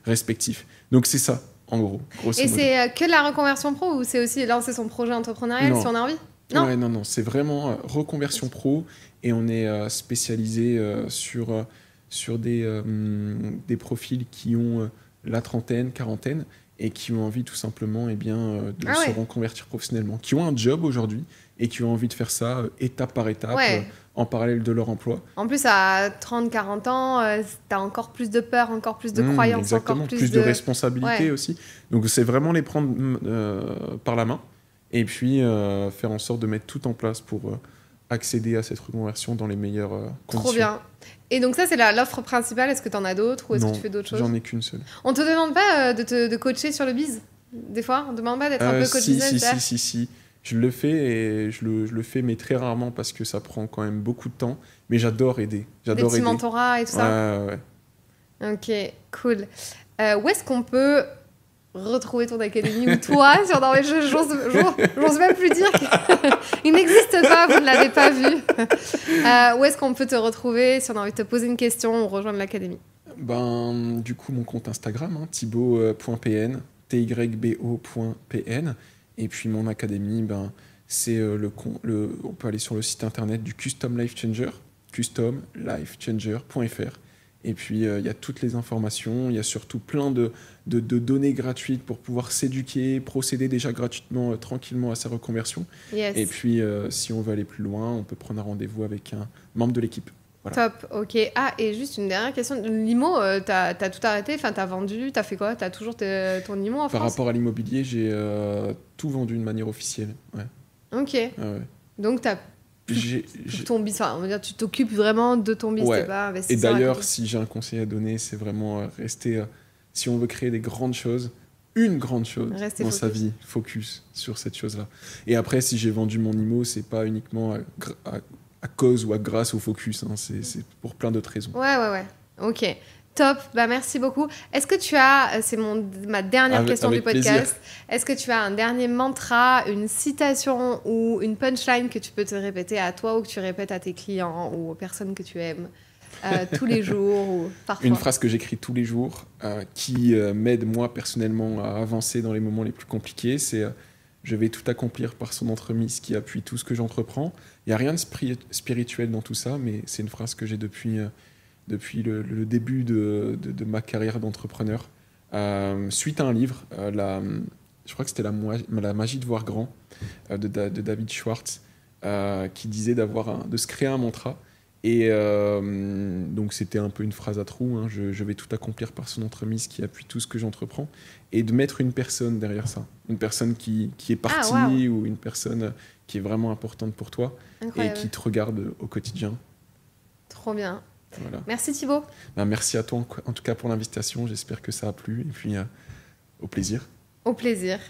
A: respectifs. Donc, c'est ça, en gros.
B: Et c'est que de la reconversion pro ou c'est aussi lancer son projet entrepreneurial si on a envie? Non.
A: Ouais, non, c'est vraiment reconversion pro et on est spécialisé sur des profils qui ont la trentaine, quarantaine et qui ont envie tout simplement de se reconvertir professionnellement, qui ont un job aujourd'hui et qui ont envie de faire ça étape par étape. En parallèle de leur emploi.
B: En plus, à 30-40 ans, tu as encore plus de peur, encore plus de croyances.
A: Exactement,
B: encore
A: plus de responsabilités aussi. Donc, c'est vraiment les prendre par la main et puis faire en sorte de mettre tout en place pour accéder à cette reconversion dans les meilleures conditions.
B: Trop bien. Et donc ça, c'est l'offre principale. Est-ce que tu en as d'autres ou est-ce que tu fais d'autres choses?
A: J'en ai qu'une seule.
B: On te demande pas de coacher sur le biz? Des fois, on te demande pas d'être un peu coach business?
A: Si. Je le fais et je le fais, mais très rarement parce que ça prend quand même beaucoup de temps. Mais j'adore aider.
B: Des petits mentorats et tout ça?
A: Ouais.
B: Ok, cool. Où est-ce qu'on peut retrouver ton académie ou toi sur non, mais j'ose même plus dire qu'il n'existe pas, vous ne l'avez pas vu. Où est-ce qu'on peut te retrouver si on a envie de te poser une question ou rejoindre l'académie?
A: Du coup, mon compte Instagram, thibaut.pn, tybo.pn. Et puis mon académie, c'est on peut aller sur le site internet du Custom Life Changer, customlifechanger.fr. Et puis, il y a toutes les informations. Il y a surtout plein de données gratuites pour pouvoir s'éduquer, procéder déjà gratuitement, tranquillement à sa reconversion.
B: Yes.
A: Et puis, si on veut aller plus loin, on peut prendre un rendez-vous avec un membre de l'équipe.
B: Voilà. Top, ok. Ah, et juste une dernière question. L'IMO, t'as tout arrêté? Enfin, t'as vendu? T'as fait quoi? T'as toujours ton IMO en France?
A: Par rapport à l'immobilier, j'ai tout vendu de manière officielle. Ouais.
B: Ok.
A: Ouais.
B: Donc, t'as... ton business, on va dire, tu t'occupes vraiment de ton business, t'es pas investisseur.
A: Et d'ailleurs, si j'ai un conseil à donner, c'est vraiment rester, si on veut créer des grandes choses, une grande chose dans sa vie, focus sur cette chose-là. Et après, si j'ai vendu mon IMO, c'est pas uniquement à cause ou à grâce au focus, c'est pour plein d'autres raisons.
B: Ouais. Ok. Top, merci beaucoup. Est-ce que tu as, c'est ma dernière question du podcast, plaisir. Est-ce que tu as un dernier mantra, une citation ou une punchline que tu peux te répéter à toi ou que tu répètes à tes clients ou aux personnes que tu aimes tous les jours ou parfois?
A: Une phrase que j'écris tous les jours qui m'aide moi personnellement à avancer dans les moments les plus compliqués, c'est je vais tout accomplir par son entremise qui appuie tout ce que j'entreprends. Il n'y a rien de spirituel dans tout ça, mais c'est une phrase que j'ai depuis le début de ma carrière d'entrepreneur. Suite à un livre, je crois que c'était la magie de voir grand de David Schwartz, qui disait de se créer un mantra. Et donc c'était un peu une phrase à trous, je vais tout accomplir par son entremise qui appuie tout ce que j'entreprends, et de mettre une personne derrière ça, une personne qui est partie ou une personne qui est vraiment importante pour toi. Incroyable. Et qui te regarde au quotidien.
B: Trop bien.
A: Voilà.
B: Merci Thibaut.
A: Merci à toi en tout cas pour l'invitation, j'espère que ça a plu et puis au plaisir.
B: Au plaisir.